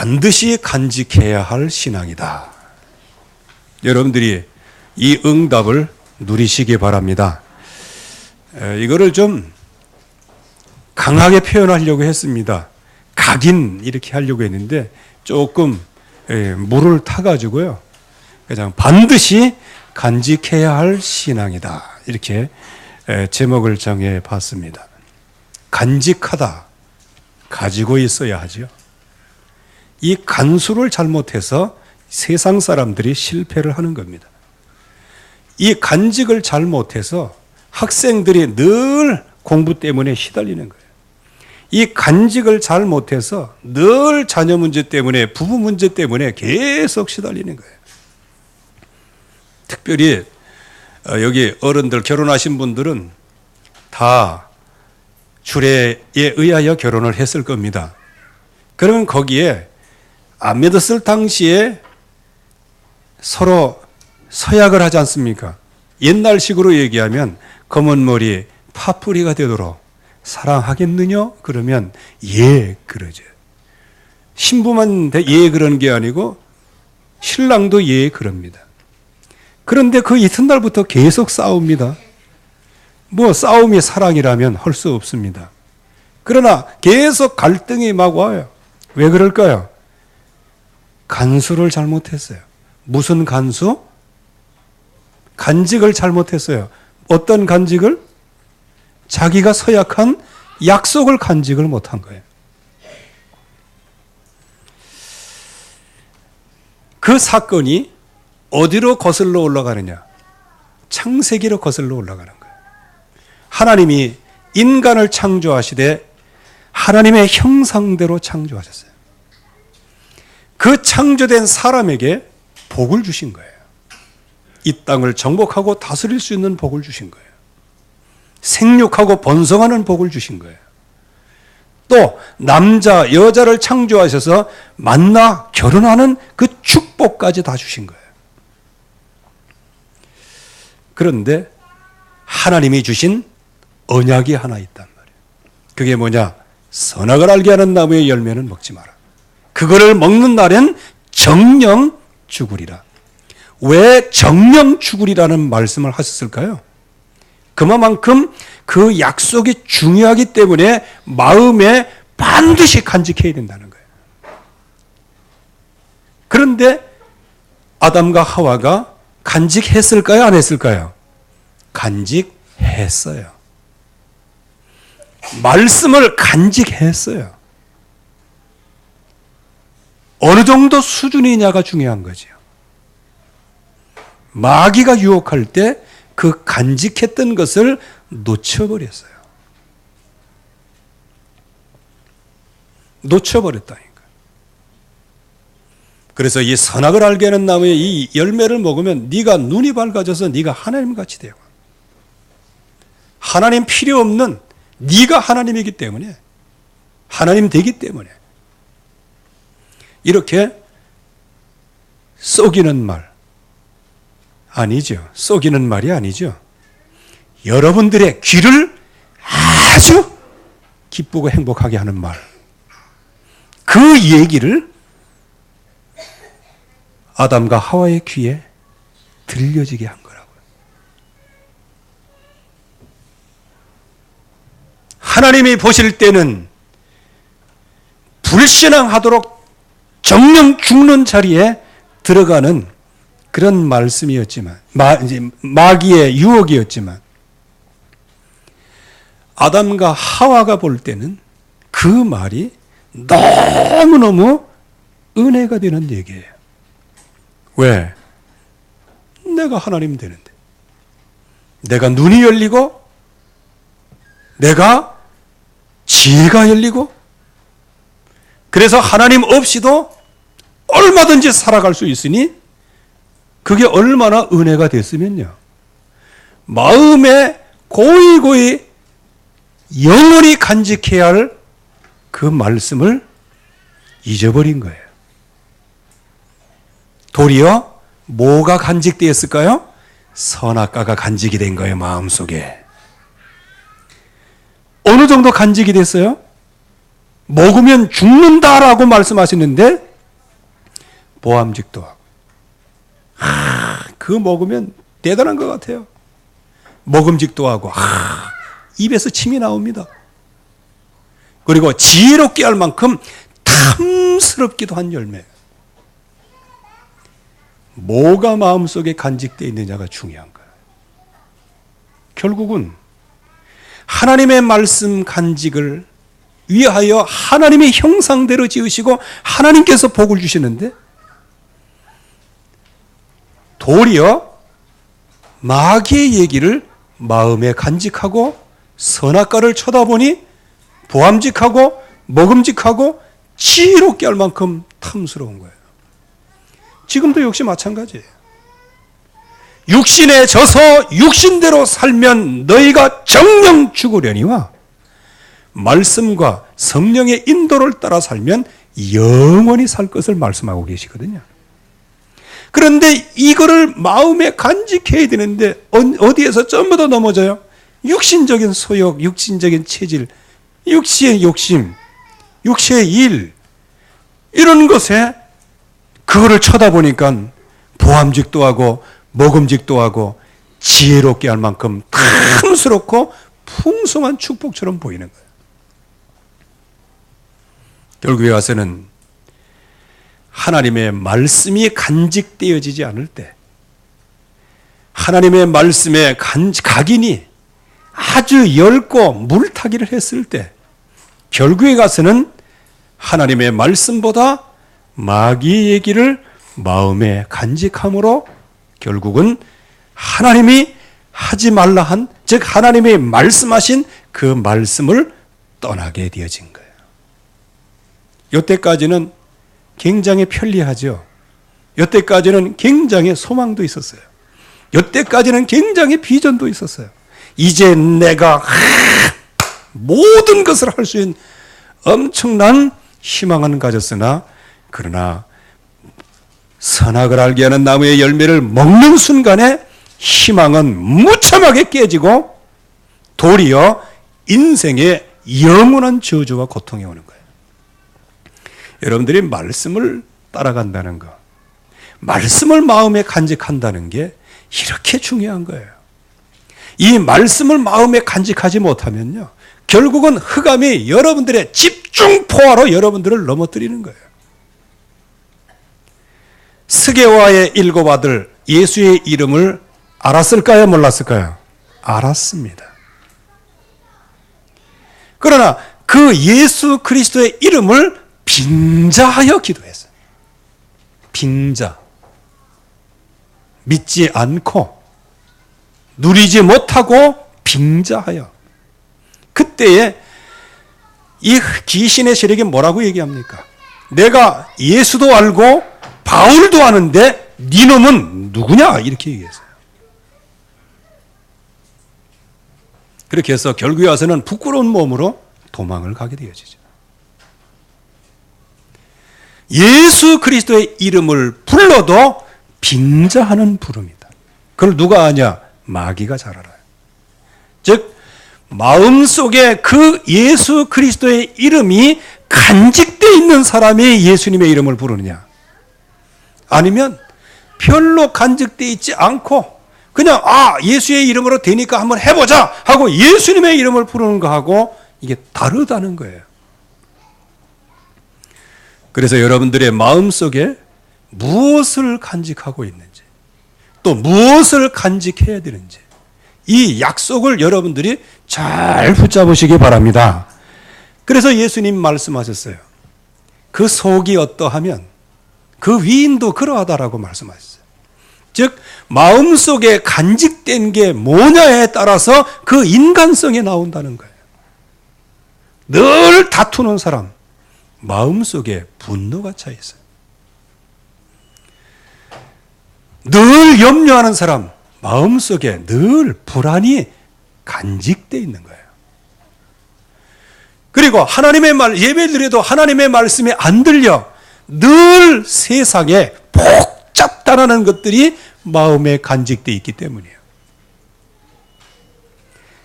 반드시 간직해야 할 신앙이다. 여러분들이 이 응답을 누리시기 바랍니다. 이거를 좀 강하게 표현하려고 했습니다. 각인 이렇게 하려고 했는데 조금 물을 타가지고요. 그냥 반드시 간직해야 할 신앙이다. 이렇게 제목을 정해 봤습니다. 간직하다. 가지고 있어야 하죠. 이 간수를 잘못해서 세상 사람들이 실패를 하는 겁니다. 이 간직을 잘못해서 학생들이 늘 공부 때문에 시달리는 거예요. 이 간직을 잘못해서 늘 자녀 문제 때문에, 부부 문제 때문에 계속 시달리는 거예요. 특별히 여기 어른들 결혼하신 분들은 다 주례에 의하여 결혼을 했을 겁니다. 그러면 거기에 안 믿었을 당시에 서로 서약을 하지 않습니까? 옛날식으로 얘기하면 검은 머리 파뿌리가 되도록 사랑하겠느냐? 그러면 예 그러죠. 신부만 예 그러는 게 아니고 신랑도 예 그럽니다. 그런데 그 이튿날부터 계속 싸웁니다. 뭐 싸움이 사랑이라면 할 수 없습니다. 그러나 계속 갈등이 막 와요. 왜 그럴까요? 간수를 잘못했어요. 무슨 간수? 간직을 잘못했어요. 어떤 간직을? 자기가 서약한 약속을 간직을 못한 거예요. 그 사건이 어디로 거슬러 올라가느냐? 창세기로 거슬러 올라가는 거예요. 하나님이 인간을 창조하시되 하나님의 형상대로 창조하셨어요. 그 창조된 사람에게 복을 주신 거예요. 이 땅을 정복하고 다스릴 수 있는 복을 주신 거예요. 생육하고 번성하는 복을 주신 거예요. 또 남자, 여자를 창조하셔서 만나 결혼하는 그 축복까지 다 주신 거예요. 그런데 하나님이 주신 언약이 하나 있단 말이에요. 그게 뭐냐? 선악을 알게 하는 나무의 열매는 먹지 마라. 그거를 먹는 날엔 정령 죽으리라. 왜 정령 죽으리라는 말씀을 하셨을까요? 그만큼 그 약속이 중요하기 때문에 마음에 반드시 간직해야 된다는 거예요. 그런데 아담과 하와가 간직했을까요? 안 했을까요? 간직했어요. 말씀을 간직했어요. 어느 정도 수준이냐가 중요한 거죠. 마귀가 유혹할 때 그 간직했던 것을 놓쳐버렸어요. 놓쳐버렸다니까. 그래서 이 선악을 알게 하는 나무의 이 열매를 먹으면 네가 눈이 밝아져서 네가 하나님같이 되고, 하나님 필요 없는 네가 하나님이기 때문에, 하나님 되기 때문에 이렇게 속이는 말 아니죠. 속이는 말이 아니죠. 여러분들의 귀를 아주 기쁘고 행복하게 하는 말. 그 얘기를 아담과 하와의 귀에 들려지게 한 거라고요. 하나님이 보실 때는 불신앙하도록 정령 죽는 자리에 들어가는 그런 말씀이었지만, 마귀의 유혹이었지만, 아담과 하와가 볼 때는 그 말이 너무너무 은혜가 되는 얘기예요. 왜? 내가 하나님 되는데, 내가 눈이 열리고, 내가 지혜가 열리고, 그래서 하나님 없이도 얼마든지 살아갈 수 있으니 그게 얼마나 은혜가 됐으면요. 마음에 고이고이 영원히 간직해야 할 그 말씀을 잊어버린 거예요. 도리어 뭐가 간직되었을까요? 선악과가 간직이 된 거예요. 마음속에. 어느 정도 간직이 됐어요? 먹으면 죽는다라고 말씀하시는데 보암직도 하고. 그거 먹으면 대단한 것 같아요. 먹음직도 하고, 입에서 침이 나옵니다. 그리고 지혜롭게 할 만큼 탐스럽기도 한 열매. 뭐가 마음속에 간직되어 있느냐가 중요한 거예요. 결국은 하나님의 말씀 간직을 위하여 하나님의 형상대로 지으시고 하나님께서 복을 주시는데, 도리어 마귀의 얘기를 마음에 간직하고 선악과를 쳐다보니 보암직하고 먹음직하고 지혜롭게 할 만큼 탐스러운 거예요. 지금도 역시 마찬가지예요. 육신에 져서 육신대로 살면 너희가 정령 죽으려니와 말씀과 성령의 인도를 따라 살면 영원히 살 것을 말씀하고 계시거든요. 그런데 이거를 마음에 간직해야 되는데 어디에서 전부 다 넘어져요? 육신적인 소욕, 육신적인 체질, 육신의 욕심, 육체의 일, 이런 것에 그거를 쳐다보니까 보암직도 하고 먹음직도 하고 지혜롭게 할 만큼 탐스럽고 풍성한 축복처럼 보이는 거예요. 결국에 와서는 하나님의 말씀이 간직되어지지 않을 때, 하나님의 말씀에 각인이 아주 엷고 물타기를 했을 때, 결국에 가서는 하나님의 말씀보다 마귀의 얘기를 마음에 간직함으로 결국은 하나님이 하지 말라 한, 즉 하나님이 말씀하신 그 말씀을 떠나게 되어진 거예요. 이때까지는 굉장히 편리하죠. 이때까지는 굉장히 소망도 있었어요. 이때까지는 굉장히 비전도 있었어요. 이제 내가 모든 것을 할 수 있는 엄청난 희망은 가졌으나, 그러나 선악을 알게 하는 나무의 열매를 먹는 순간에 희망은 무참하게 깨지고 도리어 인생의 영원한 저주와 고통이 오는 거예요. 여러분들이 말씀을 따라간다는 것, 말씀을 마음에 간직한다는 게 이렇게 중요한 거예요. 이 말씀을 마음에 간직하지 못하면요, 결국은 흑암이 여러분들의 집중포화로 여러분들을 넘어뜨리는 거예요. 스게와의 7 아들 예수의 이름을 알았을까요? 몰랐을까요? 알았습니다. 그러나 그 예수 그리스도의 이름을 빙자하여 기도했어요. 빙자. 믿지 않고 누리지 못하고 빙자하여. 그때에 이 귀신의 세력이 뭐라고 얘기합니까? 내가 예수도 알고 바울도 아는데 네 놈은 누구냐? 이렇게 얘기했어요. 그렇게 해서 결국에 와서는 부끄러운 몸으로 도망을 가게 되어지죠. 예수 그리스도의 이름을 불러도 빙자하는 부름이다. 그걸 누가 아냐? 마귀가 잘 알아요. 즉 마음속에 그 예수 그리스도의 이름이 간직되어 있는 사람이 예수님의 이름을 부르느냐, 아니면 별로 간직되어 있지 않고 그냥 예수의 이름으로 되니까 한번 해보자 하고 예수님의 이름을 부르는 거하고 이게 다르다는 거예요. 그래서 여러분들의 마음속에 무엇을 간직하고 있는지, 또 무엇을 간직해야 되는지, 이 약속을 여러분들이 잘 붙잡으시기 바랍니다. 그래서 예수님 말씀하셨어요. 그 속이 어떠하면 그 위인도 그러하다라고 말씀하셨어요. 즉 마음속에 간직된 게 뭐냐에 따라서 그 인간성이 나온다는 거예요. 늘 다투는 사람, 마음속에 분노가 차 있어요. 늘 염려하는 사람, 마음속에 늘 불안이 간직되어 있는 거예요. 그리고 하나님의 말, 예배 드려도 하나님의 말씀이 안 들려 늘 세상에 복잡다라는 것들이 마음에 간직되어 있기 때문이에요.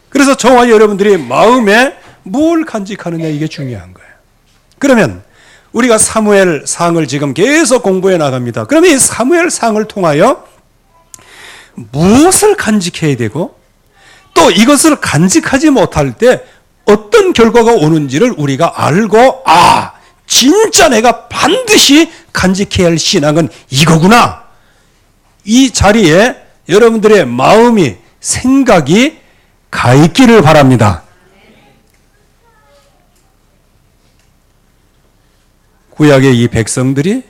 그래서 저와 여러분들이 마음에 뭘 간직하느냐, 이게 중요한 거예요. 그러면 우리가 사무엘 상을 지금 계속 공부해 나갑니다. 그러면 이 사무엘 상을 통하여 무엇을 간직해야 되고 또 이것을 간직하지 못할 때 어떤 결과가 오는지를 우리가 알고 진짜 내가 반드시 간직해야 할 신앙은 이거구나. 이 자리에 여러분들의 마음이 생각이 가 있기를 바랍니다. 구약의 이 백성들이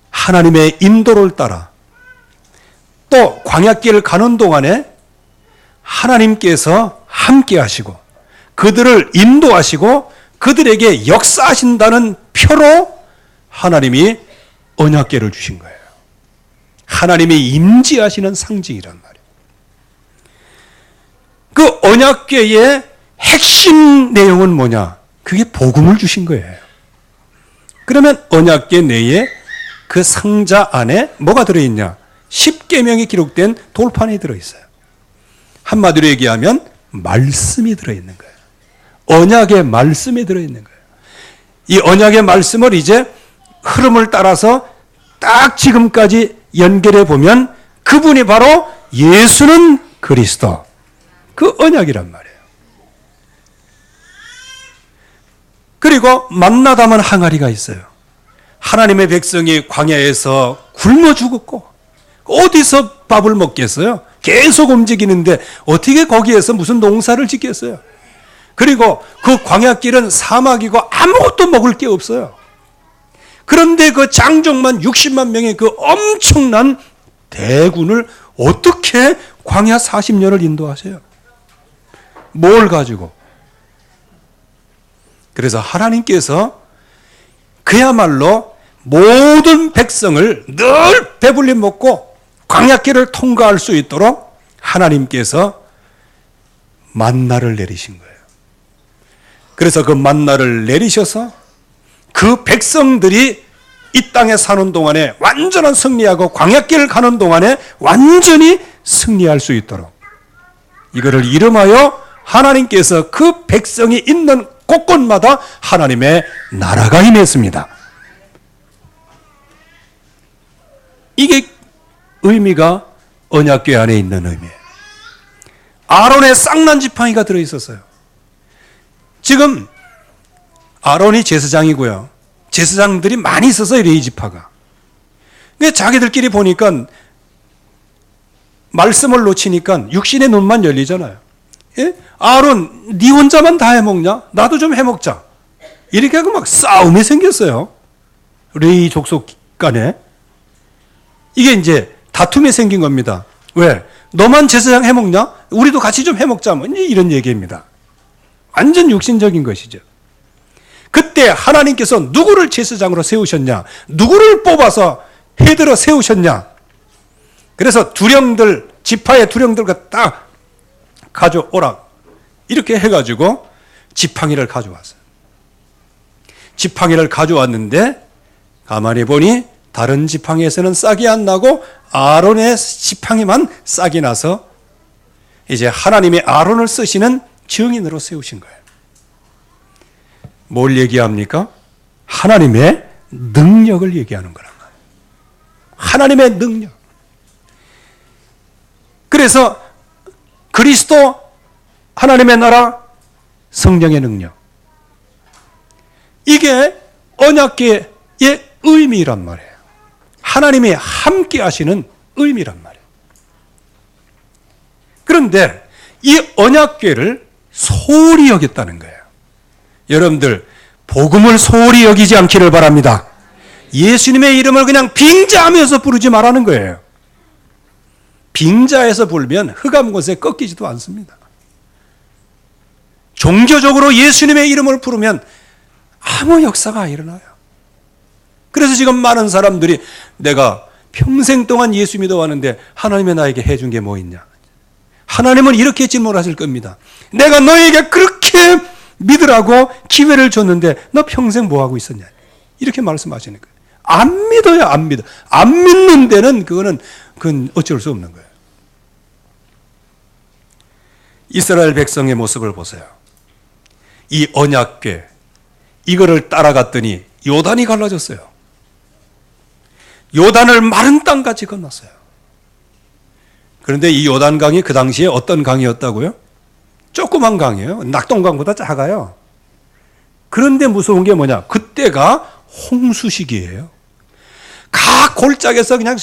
하나님의 인도를 따라 또 광야길을 가는 동안에 하나님께서 함께 하시고 그들을 인도하시고 그들에게 역사하신다는 표로 하나님이 언약궤를 주신 거예요. 하나님이 임재하시는 상징이란 말이에요. 그 언약궤의 핵심 내용은 뭐냐? 그게 복음을 주신 거예요. 그러면 언약궤 내에 그 상자 안에 뭐가 들어있냐? 10계명이 기록된 돌판이 들어있어요. 한마디로 얘기하면 말씀이 들어있는 거예요. 언약의 말씀이 들어있는 거예요. 이 언약의 말씀을 이제 흐름을 따라서 딱 지금까지 연결해 보면 그분이 바로 예수는 그리스도, 그 언약이란 말이에요. 그리고 만나 담은 항아리가 있어요. 하나님의 백성이 광야에서 굶어 죽었고 어디서 밥을 먹겠어요? 계속 움직이는데 어떻게 거기에서 무슨 농사를 짓겠어요? 그리고 그 광야길은 사막이고 아무것도 먹을 게 없어요. 그런데 그 장정만 60만 명의 그 엄청난 대군을 어떻게 광야 40년을 인도하세요? 뭘 가지고? 그래서 하나님께서 그야말로 모든 백성을 늘 배불리 먹고 광야길을 통과할 수 있도록 하나님께서 만나를 내리신 거예요. 그래서 그 만나를 내리셔서 그 백성들이 이 땅에 사는 동안에 완전한 승리하고 광야길을 가는 동안에 완전히 승리할 수 있도록 이거를 이름하여 하나님께서 그 백성이 있는 곳곳마다 하나님의 나라가 임했습니다. 이게 의미가 언약궤 안에 있는 의미예요. 아론의 쌍난 지팡이가 들어있었어요. 지금 아론이 제사장이고요. 제사장들이 많이 있어서 레위 지파가. 자기들끼리 보니까 말씀을 놓치니까 육신의 눈만 열리잖아요. 예? 아론, 네 혼자만 다 해먹냐? 나도 좀 해먹자. 이렇게 하고 막 싸움이 생겼어요. 레위 족속 간에. 이게 이제 다툼이 생긴 겁니다. 왜? 너만 제사장 해먹냐? 우리도 같이 좀 해먹자. 뭐 이런 얘기입니다. 완전 육신적인 것이죠. 그때 하나님께서 누구를 제사장으로 세우셨냐? 누구를 뽑아서 해들어 세우셨냐? 그래서 두령들, 지파의 두령들과 딱 가져오라. 이렇게 해가지고 지팡이를 가져왔어요. 지팡이를 가져왔는데 가만히 보니 다른 지팡이에서는 싹이 안 나고 아론의 지팡이만 싹이 나서 이제 하나님의 아론을 쓰시는 증인으로 세우신 거예요. 뭘 얘기합니까? 하나님의 능력을 얘기하는 거란 말이에요. 하나님의 능력. 그래서 그리스도, 하나님의 나라, 성령의 능력. 이게 언약궤의 의미란 말이에요. 하나님이 함께 하시는 의미란 말이에요. 그런데 이 언약궤를 소홀히 여겼다는 거예요. 여러분들 복음을 소홀히 여기지 않기를 바랍니다. 예수님의 이름을 그냥 빙자하면서 부르지 말라는 거예요. 빙자해서 부르면 흑암 곳에 꺾이지도 않습니다. 종교적으로 예수님의 이름을 부르면 아무 역사가 안 일어나요. 그래서 지금 많은 사람들이 내가 평생 동안 예수 믿어왔는데 하나님이 나에게 해준 게 뭐 있냐? 하나님은 이렇게 질문하실 겁니다. 내가 너에게 그렇게 믿으라고 기회를 줬는데 너 평생 뭐 하고 있었냐? 이렇게 말씀하시는 거예요. 안 믿어요, 안 믿어. 안 믿는 데는 그건 어쩔 수 없는 거예요. 이스라엘 백성의 모습을 보세요. 이 언약궤, 이거를 따라갔더니 요단이 갈라졌어요. 요단을 마른 땅같이 건넜어요. 그런데 이 요단강이 그 당시에 어떤 강이었다고요? 조그만 강이에요. 낙동강보다 작아요. 그런데 무서운 게 뭐냐? 그때가 홍수 시기예요. 각 골짜기에서 그냥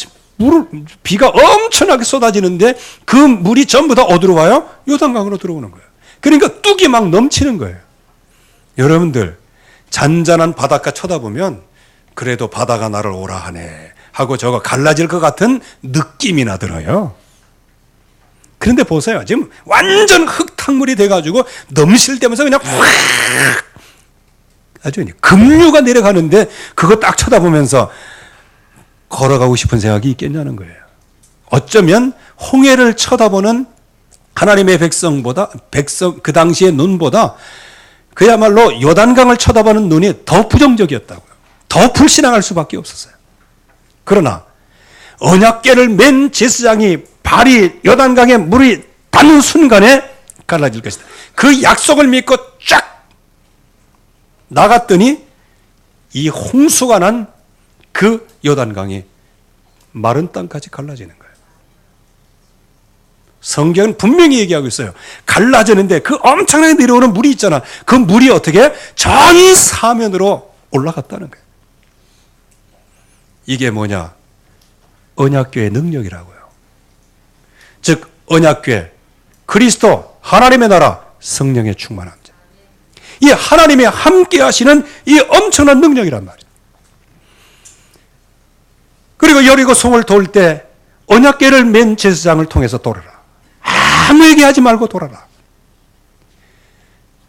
비가 엄청나게 쏟아지는데 그 물이 전부 다 어디로 와요? 요단강으로 들어오는 거예요. 그러니까 뚝이 막 넘치는 거예요. 여러분들 잔잔한 바닷가 쳐다보면 그래도 바다가 나를 오라 하네 하고 저거 갈라질 것 같은 느낌이나 들어요. 그런데 보세요. 지금 완전 흙탕물이 돼가지고 넘실대면서 그냥 확 아주 급류가 내려가는데 그거 딱 쳐다보면서 걸어가고 싶은 생각이 있겠냐는 거예요. 어쩌면 홍해를 쳐다보는 하나님의 백성보다 그 당시의 눈보다 그야말로 요단강을 쳐다보는 눈이 더 부정적이었다고요. 더 불신앙할 수밖에 없었어요. 그러나 언약궤를 맨 제사장이 발이 요단강에 물이 닿는 순간에 갈라질 것이다. 그 약속을 믿고 쫙 나갔더니 이 홍수가 난 그 요단강이 마른 땅까지 갈라지는 거예요. 성경은 분명히 얘기하고 있어요. 갈라지는데 그 엄청나게 내려오는 물이 있잖아. 그 물이 어떻게 전 사면으로 올라갔다는 거예요. 이게 뭐냐? 언약궤의 능력이라고요. 즉 언약궤, 그리스도, 하나님의 나라, 성령의 충만함. 이 하나님이 함께 하시는 이 엄청난 능력이란 말이에요. 그리고 여리고 성을 돌 때 언약궤를 맨 제사장을 통해서 돌아라. 아무 얘기하지 말고 돌아라.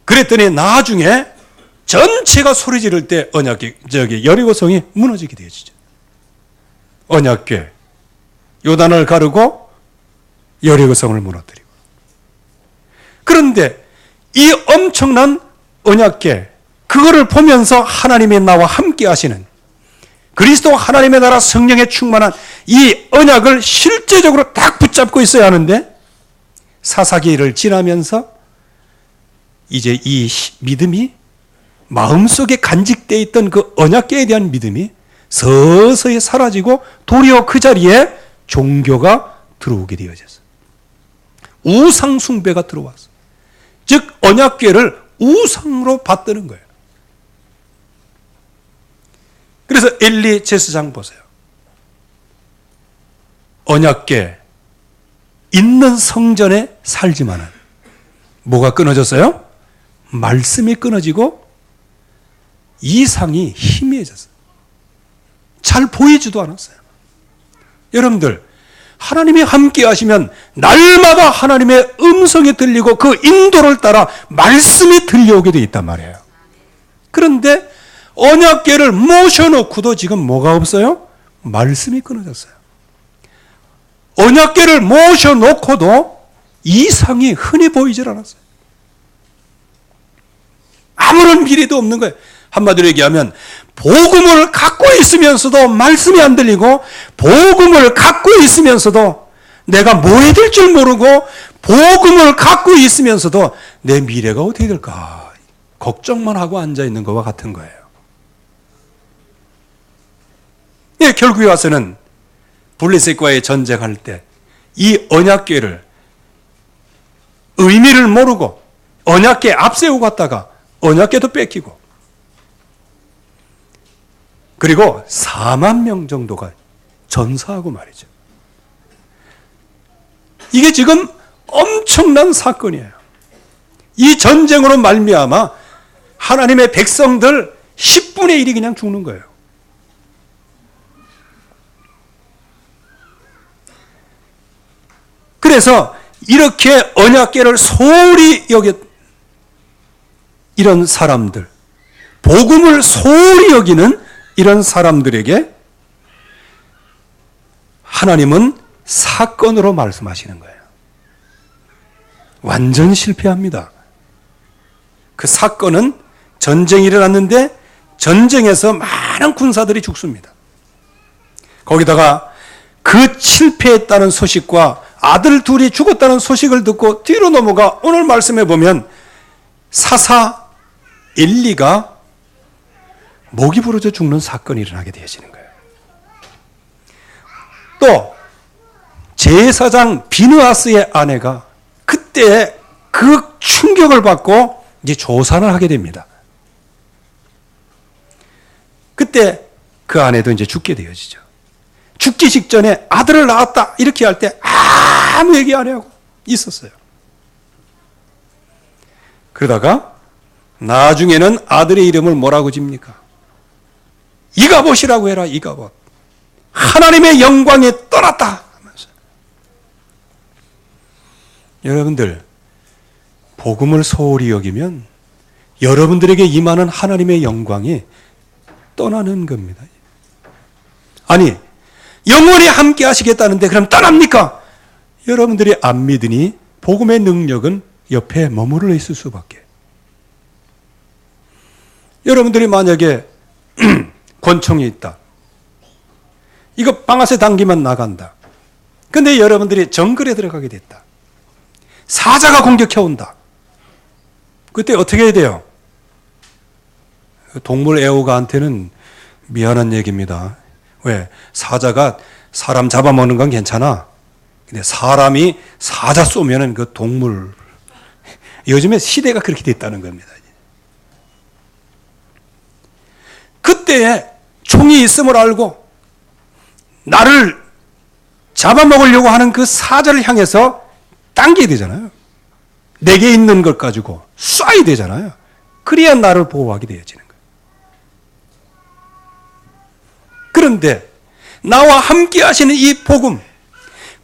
그랬더니 나중에 전체가 소리 지를 때 여리고 성이 무너지게 되어지죠. 언약궤, 요단을 가르고 여리고 성을 무너뜨리고. 그런데 이 엄청난 언약궤, 그거를 보면서 하나님의 나와 함께 하시는 그리스도 하나님의 나라 성령에 충만한 이 언약을 실제적으로 딱 붙잡고 있어야 하는데 사사기를 지나면서 이제 이 믿음이 마음속에 간직되어 있던 그 언약궤에 대한 믿음이 서서히 사라지고 도리어 그 자리에 종교가 들어오게 되어졌어요. 우상 숭배가 들어왔어요. 즉 언약궤를 우상으로 받드는 거예요. 그래서 엘리 제사장 보세요. 언약궤 있는 성전에 살지만은 뭐가 끊어졌어요? 말씀이 끊어지고 이상이 희미해졌어요. 잘 보이지도 않았어요. 여러분들 하나님이 함께 하시면 날마다 하나님의 음성이 들리고 그 인도를 따라 말씀이 들려오게 되어 있단 말이에요. 그런데 언약궤를 모셔놓고도 지금 뭐가 없어요? 말씀이 끊어졌어요. 언약궤를 모셔놓고도 이상이 흔히 보이질 않았어요. 아무런 미래도 없는 거예요. 한마디로 얘기하면 복음을 갖고 있으면서도 말씀이 안 들리고 복음을 갖고 있으면서도 내가 뭐 해야 될 줄 모르고 복음을 갖고 있으면서도 내 미래가 어떻게 될까 걱정만 하고 앉아있는 것과 같은 거예요. 예, 결국에 와서는 블레셋과의 전쟁할 때 이 언약궤를 의미를 모르고 언약궤 앞세우고 갔다가 언약궤도 뺏기고 그리고 4만 명 정도가 전사하고 말이죠. 이게 지금 엄청난 사건이에요. 이 전쟁으로 말미암아 하나님의 백성들 10분의 1이 그냥 죽는 거예요. 그래서 이렇게 언약궤를 소홀히 여겼 이런 사람들, 복음을 소홀히 여기는 이런 사람들에게 하나님은 사건으로 말씀하시는 거예요. 완전 실패합니다. 그 사건은 전쟁이 일어났는데 전쟁에서 많은 군사들이 죽습니다. 거기다가 그 실패했다는 소식과 아들 둘이 죽었다는 소식을 듣고 뒤로 넘어가 오늘 말씀해 보면 사사 엘리가 목이 부러져 죽는 사건이 일어나게 되어지는 거예요. 또 제사장 비느하스의 아내가 그때 그 충격을 받고 이제 조산을 하게 됩니다. 그때 그 아내도 이제 죽게 되어지죠. 죽기 직전에 아들을 낳았다 이렇게 할 때 아무 얘기 안 하고 있었어요. 그러다가 나중에는 아들의 이름을 뭐라고 집니까? 이가봇이라고 해라. 이가봇. 하나님의 영광에 떠났다 하면서. 여러분들 복음을 소홀히 여기면 여러분들에게 임하는 하나님의 영광이 떠나는 겁니다. 아니 영원히 함께 하시겠다는데 그럼 떠납니까? 여러분들이 안 믿으니 복음의 능력은 옆에 머무르 있을 수밖에. 여러분들이 만약에 권총이 있다. 이거 방아쇠 당기면 나간다. 근데 여러분들이 정글에 들어가게 됐다. 사자가 공격해 온다. 그때 어떻게 해야 돼요? 동물 애호가한테는 미안한 얘기입니다. 왜? 사자가 사람 잡아먹는 건 괜찮아. 근데 사람이 사자 쏘면은 그 동물, 요즘에 시대가 그렇게 됐다는 겁니다. 그때에 총이 있음을 알고 나를 잡아먹으려고 하는 그 사자를 향해서 당겨야 되잖아요. 내게 있는 것 가지고 쏴야 되잖아요. 그래야 나를 보호하게 되어지는 거예요. 그런데 나와 함께 하시는 이 복음,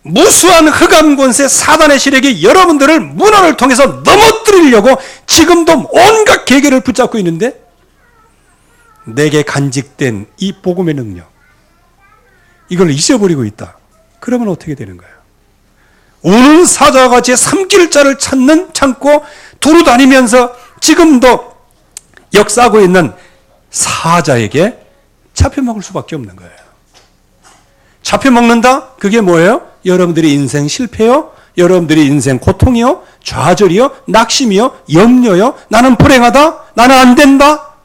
무수한 흑암 권세 사단의 세력이 여러분들을 문화를 통해서 넘어뜨리려고 지금도 온갖 계계를 붙잡고 있는데 내게 간직된 이 복음의 능력, 이걸 잊어버리고 있다. 그러면 어떻게 되는 거예요? 우는 사자와 같이 삼킬 자를 참고 두루 다니면서 지금도 역사하고 있는 사자에게 잡혀먹을 수밖에 없는 거예요. 잡혀먹는다? 그게 뭐예요? 여러분들의 인생 실패요? 여러분들의 인생 고통이요? 좌절이요? 낙심이요? 염려요? 나는 불행하다? 나는 안 된다?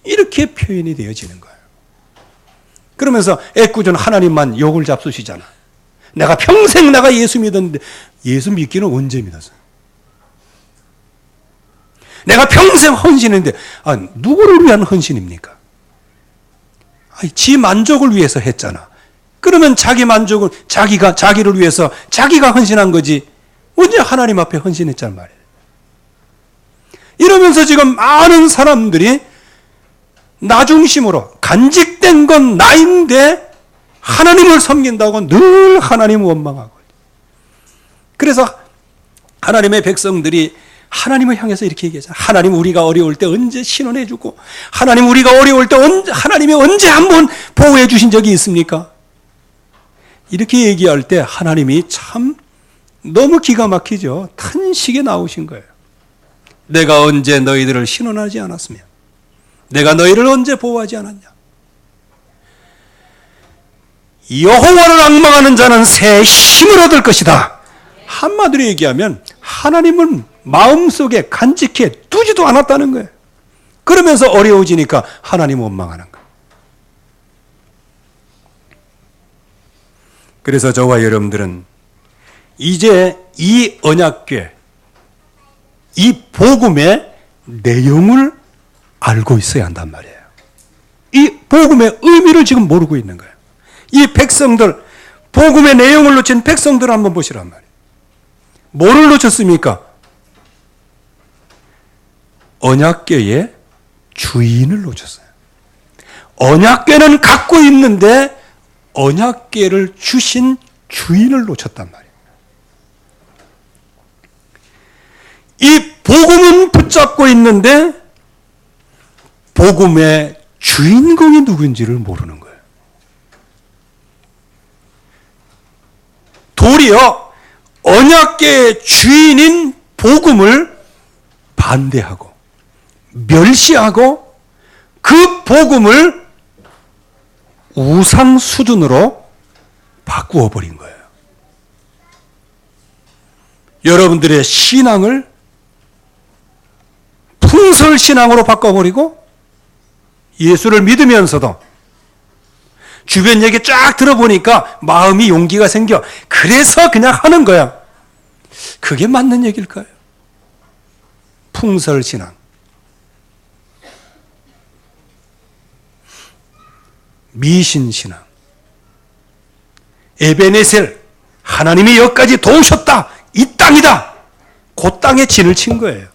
이렇게 표현이 되어지는 거예요. 그러면서 애꿎은 하나님만 욕을 잡수시잖아. 내가 평생 내가 예수 믿었는데 예수 믿기는 언제 믿었어요? 내가 평생 헌신했는데 누구를 위한 헌신입니까? 지 만족을 위해서 했잖아. 그러면 자기 만족을 자기를 위해서 자기가 헌신한 거지 언제 하나님 앞에 헌신했단 말이에요. 이러면서 지금 많은 사람들이 나 중심으로 간직된 건 나인데 하나님을 섬긴다고 늘 하나님을 원망하고, 그래서 하나님의 백성들이 하나님을 향해서 이렇게 얘기하잖아요. 하나님 우리가 어려울 때 언제 신원해 주고, 하나님 우리가 어려울 때 하나님이 언제 한번 보호해 주신 적이 있습니까? 이렇게 얘기할 때 하나님이 참 너무 기가 막히죠. 탄식에 나오신 거예요. 내가 언제 너희들을 신원하지 않았으며 내가 너희를 언제 보호하지 않았냐. 여호와를 앙망하는 자는 새 힘을 얻을 것이다. 한마디로 얘기하면 하나님은 마음속에 간직해 두지도 않았다는 거예요. 그러면서 어려워지니까 하나님 원망하는 거예요. 그래서 저와 여러분들은 이제 이 언약궤, 이 복음의 내용을 알고 있어야 한단 말이에요. 이 복음의 의미를 지금 모르고 있는 거예요. 이 백성들, 복음의 내용을 놓친 백성들을 한번 보시란 말이에요. 뭐를 놓쳤습니까? 언약궤의 주인을 놓쳤어요. 언약궤는 갖고 있는데 언약궤를 주신 주인을 놓쳤단 말이에요. 이 복음은 붙잡고 있는데 복음의 주인공이 누군지를 모르는 거예요. 도리어 언약궤의 주인인 복음을 반대하고 멸시하고 그 복음을 우상 수준으로 바꾸어 버린 거예요. 여러분들의 신앙을 풍설 신앙으로 바꿔버리고 예수를 믿으면서도 주변 얘기 쫙 들어보니까 마음이 용기가 생겨. 그래서 그냥 하는 거야. 그게 맞는 얘기일까요? 풍설신앙. 미신신앙. 에베네셀. 하나님이 여기까지 도우셨다. 이 땅이다. 그 땅에 진을 친 거예요.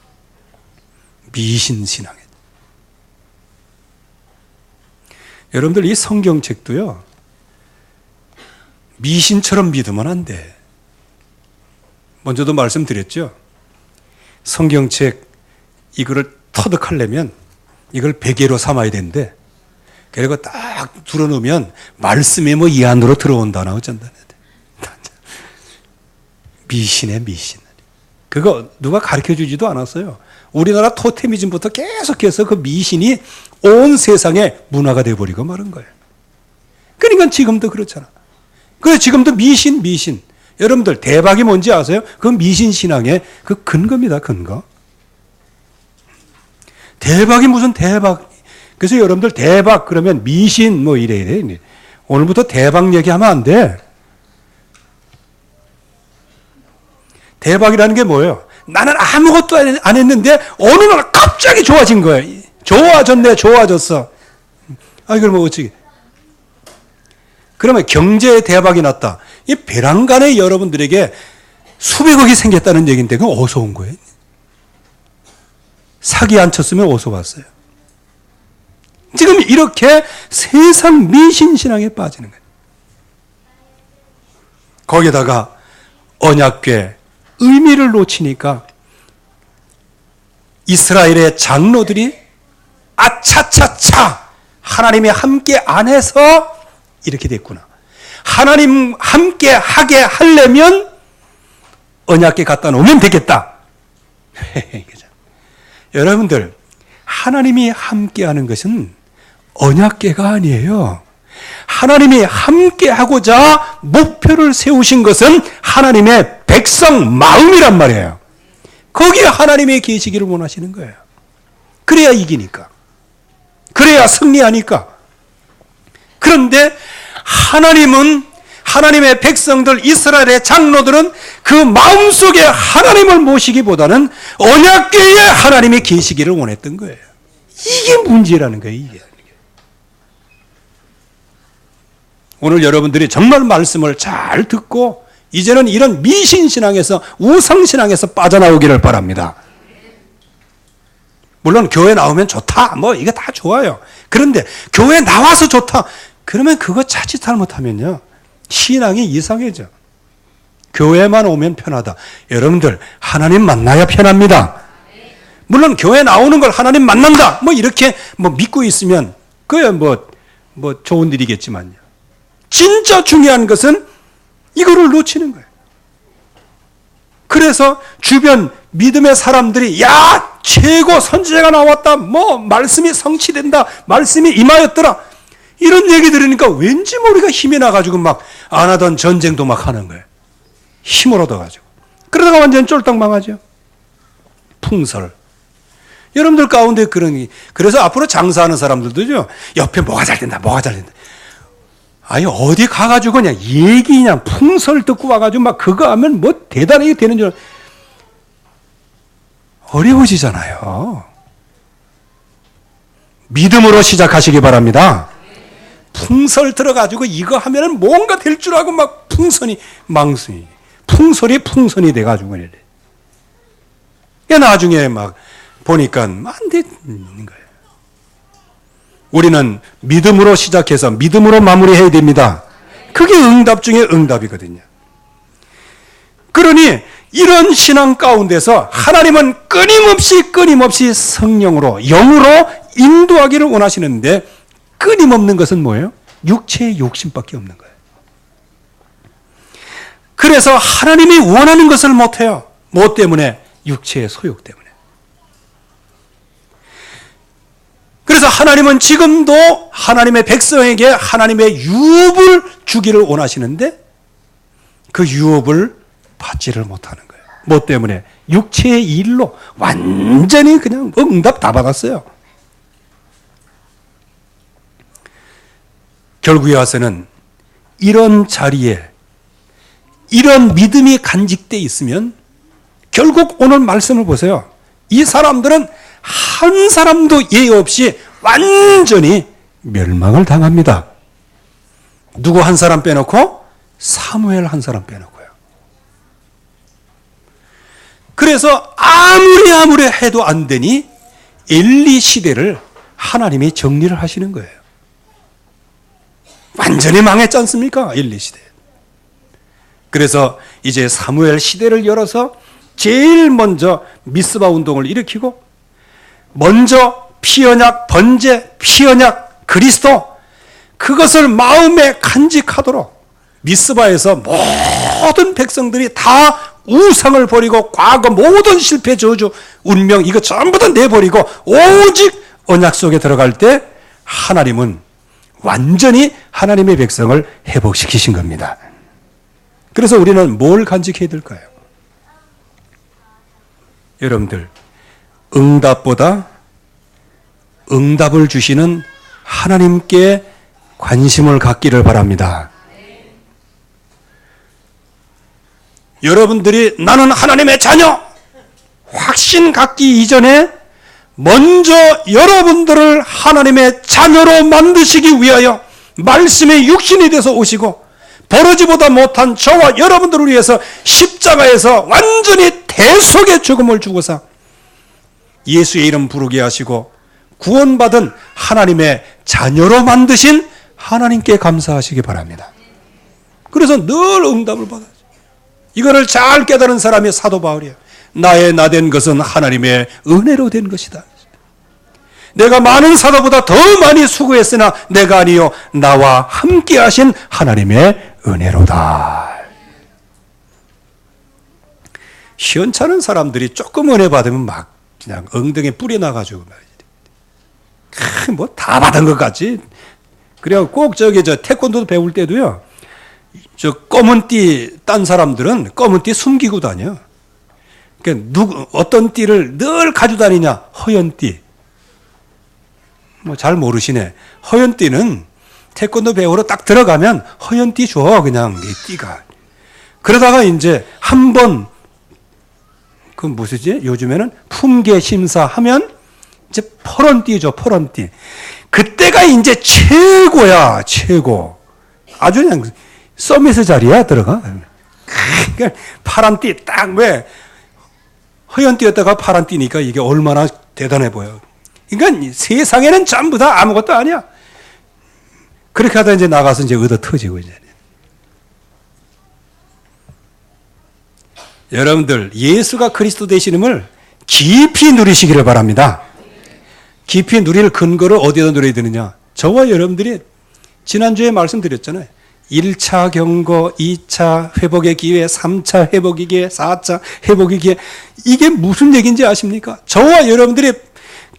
미신신앙에. 여러분들 이 성경책도요. 미신처럼 믿으면 안 돼. 먼저도 말씀드렸죠. 성경책 이거를 터득하려면 이걸 베개로 삼아야 되는데 그리고 딱 들어놓으면 말씀이 뭐 이 안으로 들어온다나 어쩐다. 미신에 미신. 그거 누가 가르쳐주지도 않았어요. 우리나라 토테미즘부터 계속해서 그 미신이 온 세상의 문화가 되어버리고 마른 거예요. 그러니까 지금도 그렇잖아. 그래서 지금도 미신. 여러분들 대박이 뭔지 아세요? 그 미신신앙의 그 근거입니다. 근거. 대박이 무슨 대박. 그래서 여러분들 대박 그러면 미신 뭐 이래. 오늘부터 대박 얘기하면 안 돼. 대박이라는 게 뭐예요? 나는 아무것도 안 했는데 어느 날 갑자기 좋아진 거예요. 좋아졌어. 이걸 뭐 어찌. 그러면 경제에 대박이 났다. 이 배란간에 여러분들에게 수백억이 생겼다는 얘기인데 그건 어디서 온 거예요? 사기 안 쳤으면 어디서 왔어요? 지금 이렇게 세상 미신신앙에 빠지는 거예요. 거기다가 언약궤 의미를 놓치니까 이스라엘의 장로들이 아차차차 하나님이 함께 안 해서 이렇게 됐구나. 하나님 함께 하게 하려면 언약궤 갖다 놓으면 되겠다. 여러분들 하나님이 함께 하는 것은 언약궤가 아니에요. 하나님이 함께 하고자 목표를 세우신 것은 하나님의 백성 마음이란 말이에요. 거기에 하나님의 계시기를 원하시는 거예요. 그래야 이기니까. 그래야 승리하니까. 그런데 하나님은 하나님의 백성들 이스라엘의 장로들은 그 마음속에 하나님을 모시기보다는 언약궤에 하나님의 계시기를 원했던 거예요. 이게 문제라는 거예요. 이게. 오늘 여러분들이 정말 말씀을 잘 듣고 이제는 이런 미신신앙에서 우상신앙에서 빠져나오기를 바랍니다. 물론 교회 나오면 좋다. 뭐 이게 다 좋아요. 그런데 교회 나와서 좋다. 그러면 그거 자칫 잘못하면요. 신앙이 이상해져. 교회만 오면 편하다. 여러분들 하나님 만나야 편합니다. 물론 교회 나오는 걸 하나님 만난다. 뭐 이렇게 뭐 믿고 있으면 그야 뭐 좋은 일이겠지만요. 진짜 중요한 것은 이거를 놓치는 거예요. 그래서 주변 믿음의 사람들이 야 최고 선지자가 나왔다. 뭐 말씀이 성취된다. 말씀이 임하였더라. 이런 얘기 들으니까 왠지 모르게 힘이 나가지고 막 안 하던 전쟁도 막 하는 거예요. 힘을 얻어가지고. 그러다가 완전 쫄딱 망하죠. 풍설. 여러분들 가운데 그래서 앞으로 장사하는 사람들도요. 옆에 뭐가 잘 된다. 아니 어디 가가지고 그냥 얘기 그냥 풍설 듣고 와가지고 막 그거 하면 뭐 대단하게 되는 줄 어려워지잖아요. 믿음으로 시작하시기 바랍니다. 풍설 들어가지고 이거 하면은 뭔가 될 줄 알고 막 풍설이 돼가지고 이래. 나중에 막 보니까 안 되는 거예요. 우리는 믿음으로 시작해서 믿음으로 마무리해야 됩니다. 그게 응답 중에 응답이거든요. 그러니 이런 신앙 가운데서 하나님은 끊임없이 성령으로 영으로 인도하기를 원하시는데 끊임없는 것은 뭐예요? 육체의 욕심밖에 없는 거예요. 그래서 하나님이 원하는 것을 못해요. 뭐 때문에? 육체의 소욕 때문에. 그래서 하나님은 지금도 하나님의 백성에게 하나님의 유업을 주기를 원하시는데 그 유업을 받지를 못하는 거예요. 뭐 때문에? 육체의 일로 완전히 그냥 응답 다 받았어요. 결국에 와서는 이런 자리에 이런 믿음이 간직되어 있으면 결국 오늘 말씀을 보세요. 이 사람들은 한 사람도 예의 없이 완전히 멸망을 당합니다. 누구 한 사람 빼놓고? 사무엘 한 사람 빼놓고요. 그래서 아무리 해도 안 되니 엘리 시대를 하나님이 정리를 하시는 거예요. 완전히 망했지 않습니까? 엘리 시대. 그래서 이제 사무엘 시대를 열어서 제일 먼저 미스바 운동을 일으키고 먼저 피언약, 번제, 피언약, 그리스도 그것을 마음에 간직하도록 미스바에서 모든 백성들이 다 우상을 버리고 과거 모든 실패 저주 운명 이거 전부 다 내버리고 오직 언약 속에 들어갈 때 하나님은 완전히 하나님의 백성을 회복시키신 겁니다. 그래서 우리는 뭘 간직해야 될까요? 여러분들, 응답보다 응답을 주시는 하나님께 관심을 갖기를 바랍니다. 여러분들이 나는 하나님의 자녀 확신 갖기 이전에 먼저 여러분들을 하나님의 자녀로 만드시기 위하여 말씀의 육신이 돼서 오시고 버러지보다 못한 저와 여러분들을 위해서 십자가에서 완전히 대속의 죽음을 주고서 예수의 이름 부르게 하시고 구원받은 하나님의 자녀로 만드신 하나님께 감사하시기 바랍니다. 그래서 늘 응답을 받아요. 이거를 잘 깨달은 사람이 사도 바울이에요. 나의 나된 것은 하나님의 은혜로 된 것이다. 내가 많은 사도보다 더 많이 수고했으나 내가 아니요 나와 함께 하신 하나님의 은혜로다. 시원찮은 사람들이 조금 은혜 받으면 막 그냥 엉덩이에 뿌리 나가지고 뭐 다 받은 것 같지. 그래서 꼭 저 태권도 배울 때도요. 저 검은 띠 딴 사람들은 검은 띠 숨기고 다녀. 그러니까 어떤 띠를 늘 가지고 다니냐? 허연 띠. 뭐 잘 모르시네. 허연 띠는 태권도 배우러 딱 들어가면 허연 띠 줘. 그냥 이 띠가. 그러다가 이제 한번 그 무엇이지? 요즘에는 품계 심사하면 이제 퍼런 띠 줘. 퍼런 띠. 그때가 이제 최고야. 최고. 아주 그냥 서밋 자리야 들어가. 그러니까 파란 띠 딱 왜 허연 띠였다가 파란 띠니까 이게 얼마나 대단해 보여. 그러니까 세상에는 전부 다 아무것도 아니야. 그렇게 하다 이제 나가서 이제 얻어 터지고 이제. 여러분들 예수가 그리스도 되시는을 깊이 누리시기를 바랍니다. 깊이 누릴 근거를 어디에다 누려야 되느냐? 저와 여러분들이 지난주에 말씀드렸잖아요. 1차 경고, 2차 회복의 기회, 3차 회복의 기회, 4차 회복의 기회. 이게 무슨 얘기인지 아십니까? 저와 여러분들이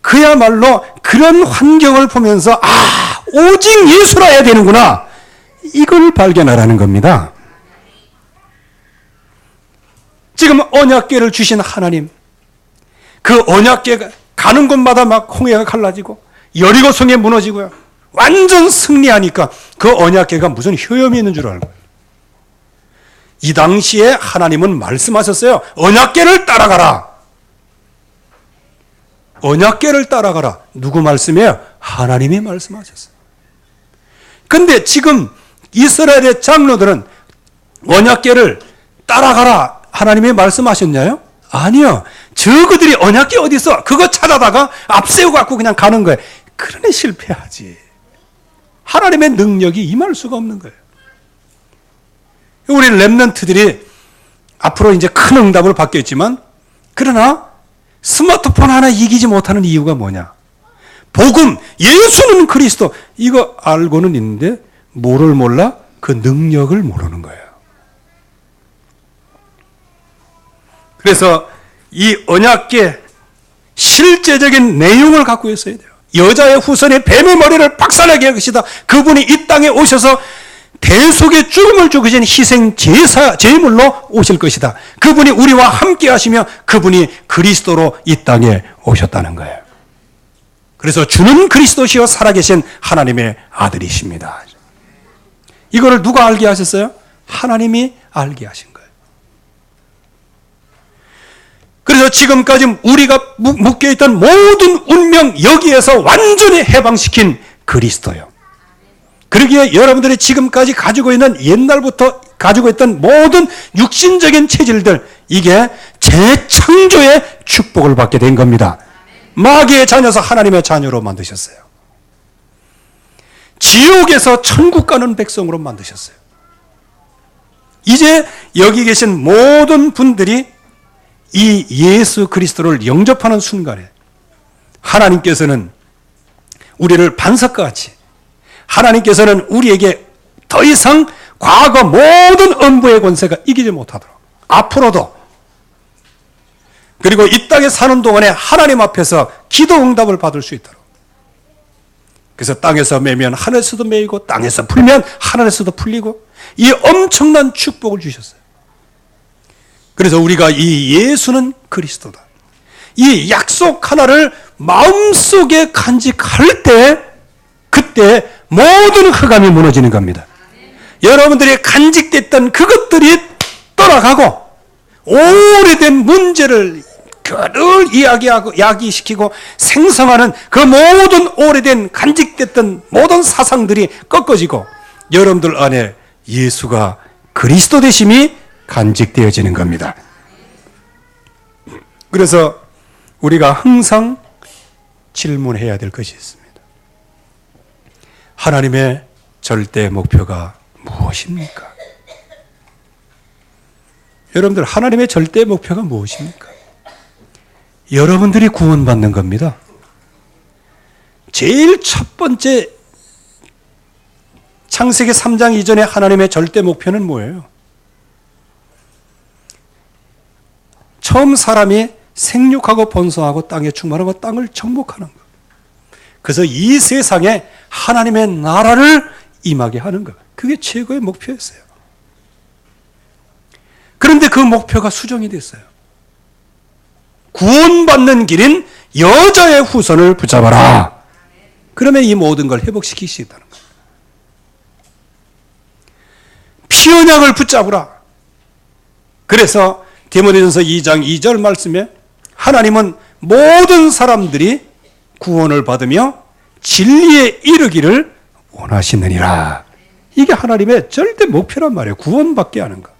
그야말로 그런 환경을 보면서 오직 예수라 해야 되는구나. 이걸 발견하라는 겁니다. 지금 언약궤를 주신 하나님, 그 언약궤가 가는 곳마다 막 홍해가 갈라지고 여리고성에 무너지고요. 완전 승리하니까 그 언약궤가 무슨 효염이 있는 줄 알고. 이 당시에 하나님은 말씀하셨어요. 언약궤를 따라가라. 언약궤를 따라가라. 누구 말씀이에요? 하나님이 말씀하셨어요. 근데 지금 이스라엘의 장로들은 언약궤를 따라가라. 하나님이 말씀하셨냐요? 아니요. 저그들이 언약궤 어디 있어? 그거 찾아다가 앞세워 갖고 그냥 가는 거예요. 그러니 실패하지. 하나님의 능력이 임할 수가 없는 거예요. 우리 렘넌트들이 앞으로 이제 큰 응답을 받겠지만, 그러나 스마트폰 하나 이기지 못하는 이유가 뭐냐? 복음, 예수는 그리스도, 이거 알고는 있는데 뭐를 몰라? 그 능력을 모르는 거예요. 그래서 이 언약궤 실제적인 내용을 갖고 있어야 돼요. 여자의 후손이 뱀의 머리를 박살나게 할 것이다. 그분이 이 땅에 오셔서 대속의 죽음을 주신 희생 제물로 오실 것이다. 그분이 우리와 함께 하시며 그분이 그리스도로 이 땅에 오셨다는 거예요. 그래서 주는 그리스도시여 살아계신 하나님의 아들이십니다. 이거를 누가 알게 하셨어요? 하나님이 알게 하신 거예요. 그래서 지금까지 우리가 묶여있던 모든 운명 여기에서 완전히 해방시킨 그리스도요. 그러기에 여러분들이 지금까지 가지고 있는 옛날부터 가지고 있던 모든 육신적인 체질들, 이게 재창조의 축복을 받게 된 겁니다. 마귀의 자녀에서 하나님의 자녀로 만드셨어요. 지옥에서 천국 가는 백성으로 만드셨어요. 이제 여기 계신 모든 분들이 이 예수 그리스도를 영접하는 순간에 하나님께서는 우리를 반석과 같이, 하나님께서는 우리에게 더 이상 과거 모든 음부의 권세가 이기지 못하도록, 앞으로도, 그리고 이 땅에 사는 동안에 하나님 앞에서 기도 응답을 받을 수 있도록, 그래서 땅에서 매면 하늘에서도 매이고 땅에서 풀면 하늘에서도 풀리고, 이 엄청난 축복을 주셨어요. 그래서 우리가 이 예수는 그리스도다, 이 약속 하나를 마음속에 간직할 때, 그때 모든 흑암이 무너지는 겁니다. 여러분들이 간직됐던 그것들이 떠나가고, 오래된 문제를 늘 이야기하고 야기시키고 생성하는 그 모든 오래된 간직됐던 모든 사상들이 꺾어지고, 여러분들 안에 예수가 그리스도 되심이 간직되어지는 겁니다. 그래서 우리가 항상 질문해야 될 것이 있습니다. 하나님의 절대 목표가 무엇입니까? 여러분들, 하나님의 절대 목표가 무엇입니까? 여러분들이 구원받는 겁니다. 제일 첫 번째, 창세기 3장 이전에 하나님의 절대 목표는 뭐예요? 처음 사람이 생육하고 번성하고 땅에 충만하고 땅을 정복하는 것. 그래서 이 세상에 하나님의 나라를 임하게 하는 것. 그게 최고의 목표였어요. 그런데 그 목표가 수정이 됐어요. 구원받는 길인 여자의 후손을 붙잡아라. 그러면 이 모든 걸 회복시킬 수 있다는 거예요. 피 언약을 붙잡으라. 그래서 디모데전서 2장 2절 말씀에 하나님은 모든 사람들이 구원을 받으며 진리에 이르기를 원하시느니라. 이게 하나님의 절대 목표란 말이에요. 구원받게 하는 것.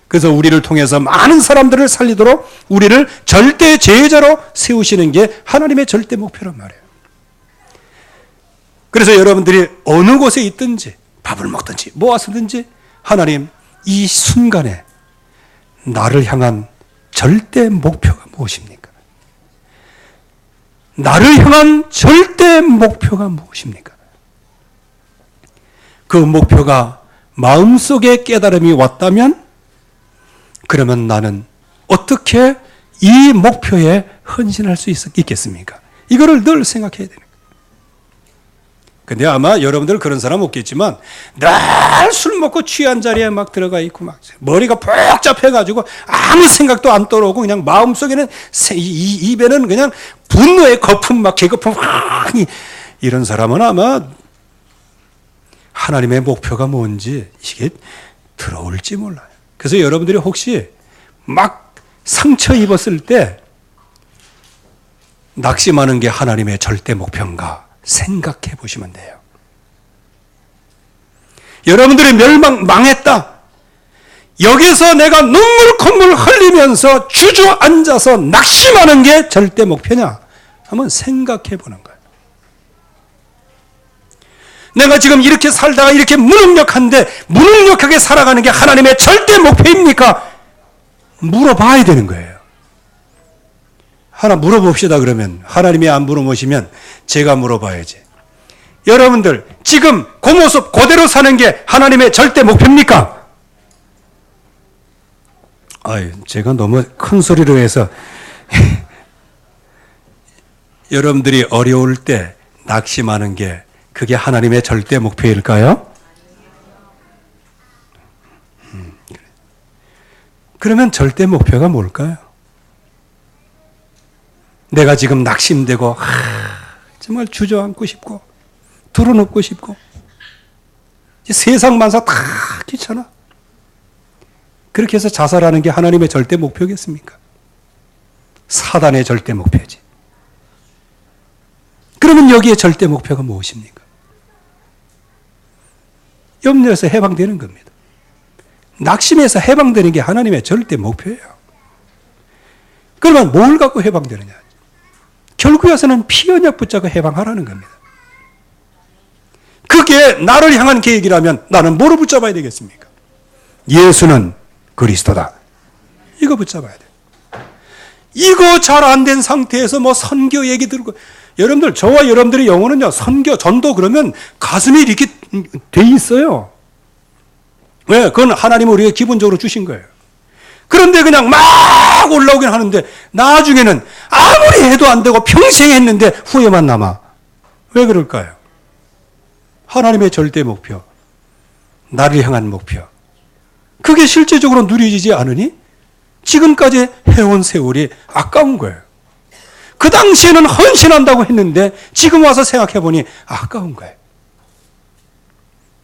그래서 우리를 통해서 많은 사람들을 살리도록 우리를 절대 제자로 세우시는 게 하나님의 절대 목표란 말이에요. 그래서 여러분들이 어느 곳에 있든지 밥을 먹든지 모아서든지 하나님, 이 순간에 나를 향한 절대 목표가 무엇입니까? 나를 향한 절대 목표가 무엇입니까? 그 목표가 마음속에 깨달음이 왔다면, 그러면 나는 어떻게 이 목표에 헌신할 수 있겠습니까? 이거를 늘 생각해야 되는 거예요. 근데 아마 여러분들 그런 사람 없겠지만, 늘 술 먹고 취한 자리에 막 들어가 있고, 막 머리가 복잡해가지고 아무 생각도 안 떠오르고, 그냥 마음속에는, 입에는 그냥 분노의 거품, 막 개거품, 이런 사람은 아마 하나님의 목표가 뭔지 이게 들어올지 몰라요. 그래서 여러분들이 혹시 막 상처 입었을 때 낙심하는 게 하나님의 절대 목표인가 생각해 보시면 돼요. 여러분들이 망했다. 여기서 내가 눈물 콧물 흘리면서 주저앉아서 낙심하는 게 절대 목표냐? 한번 생각해 보는 거예요. 내가 지금 이렇게 살다가 이렇게 무능력한데 무능력하게 살아가는 게 하나님의 절대 목표입니까? 물어봐야 되는 거예요. 하나 물어봅시다. 그러면 하나님이 안 물어보시면 제가 물어봐야지. 여러분들 지금 그 모습 그대로 사는 게 하나님의 절대 목표입니까? 아유, 제가 너무 큰 소리로 해서 여러분들이 어려울 때 낙심하는 게 그게 하나님의 절대 목표일까요? 그러면 절대 목표가 뭘까요? 내가 지금 낙심되고 정말 주저앉고 싶고 드러눕고 싶고 세상 만사 다 귀찮아. 그렇게 해서 자살하는 게 하나님의 절대 목표겠습니까? 사단의 절대 목표지. 그러면 여기에 절대 목표가 무엇입니까? 염려에서 해방되는 겁니다. 낙심에서 해방되는 게 하나님의 절대 목표예요. 그러면 뭘 갖고 해방되느냐? 결국에서는 피언약 붙잡고 해방하라는 겁니다. 그게 나를 향한 계획이라면 나는 뭐로 붙잡아야 되겠습니까? 예수는 그리스도다. 이거 붙잡아야 돼. 이거 잘 안 된 상태에서 뭐 선교 얘기 들고, 여러분들, 저와 여러분들의 영혼은요, 선교, 전도 그러면 가슴이 이렇게 돼 있어요. 왜? 그건 하나님은 우리에게 기본적으로 주신 거예요. 그런데 그냥 막 올라오긴 하는데 나중에는 아무리 해도 안 되고 평생 했는데 후회만 남아. 왜 그럴까요? 하나님의 절대 목표, 나를 향한 목표, 그게 실제적으로 누려지지 않으니 지금까지 해온 세월이 아까운 거예요. 그 당시에는 헌신한다고 했는데 지금 와서 생각해 보니 아까운 거예요.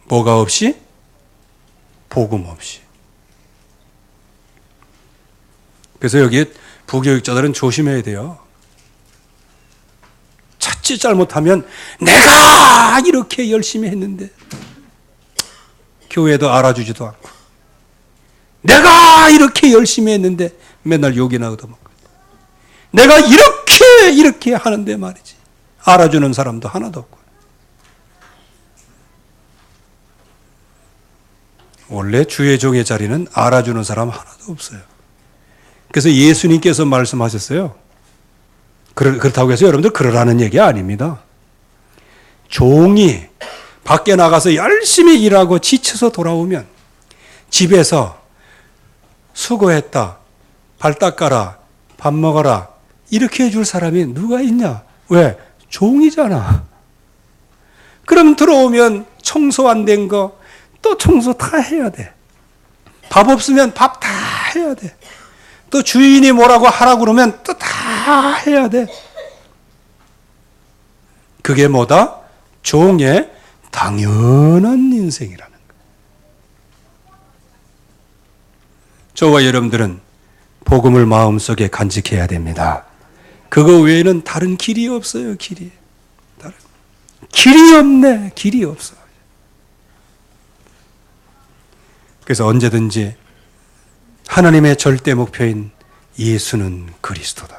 뭐가 없이? 복음 없이. 그래서 여기 부교육자들은 조심해야 돼요. 자칫 잘못하면 내가 이렇게 열심히 했는데 교회도 알아주지도 않고, 내가 이렇게 열심히 했는데 맨날 욕이나 얻어먹고, 내가 이렇게 하는데 말이지 알아주는 사람도 하나도 없고. 원래 주의 종의 자리는 알아주는 사람 하나도 없어요. 그래서 예수님께서 말씀하셨어요. 그렇다고 해서 여러분들 그러라는 얘기 아닙니다. 종이 밖에 나가서 열심히 일하고 지쳐서 돌아오면 집에서 수고했다, 발 닦아라, 밥 먹어라 이렇게 해줄 사람이 누가 있냐? 왜? 종이잖아. 그럼 들어오면 청소 안 된 거 또 청소 다 해야 돼. 밥 없으면 밥 다 해야 돼. 또 주인이 뭐라고 하라고 그러면 또 다 해야 돼. 그게 뭐다? 종의 당연한 인생이라는 거예요. 저와 여러분들은 복음을 마음속에 간직해야 됩니다. 그거 외에는 다른 길이 없어요. 길이 없네. 길이 없어. 그래서 언제든지 하나님의 절대 목표인 예수는 그리스도다.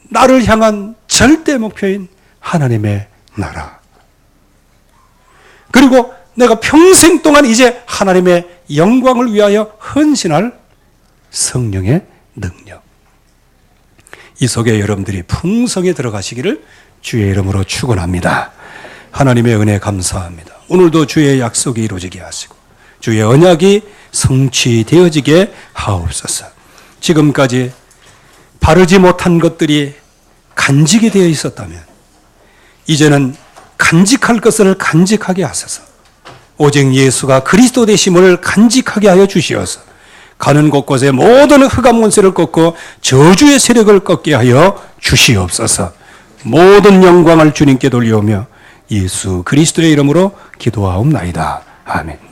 나를 향한 절대 목표인 하나님의 나라. 그리고 내가 평생 동안 이제 하나님의 영광을 위하여 헌신할 성령의 능력. 이 속에 여러분들이 풍성에 들어가시기를 주의 이름으로 축원합니다. 하나님의 은혜 감사합니다. 오늘도 주의 약속이 이루어지게 하시고 주의 언약이 성취되어지게 하옵소서. 지금까지 바르지 못한 것들이 간직이 되어 있었다면 이제는 간직할 것을 간직하게 하소서. 오직 예수가 그리스도 되심을 간직하게 하여 주시어서 가는 곳곳에 모든 흑암 권세를 꺾고 저주의 세력을 꺾게 하여 주시옵소서. 모든 영광을 주님께 돌려오며 예수 그리스도의 이름으로 기도하옵나이다. 아멘.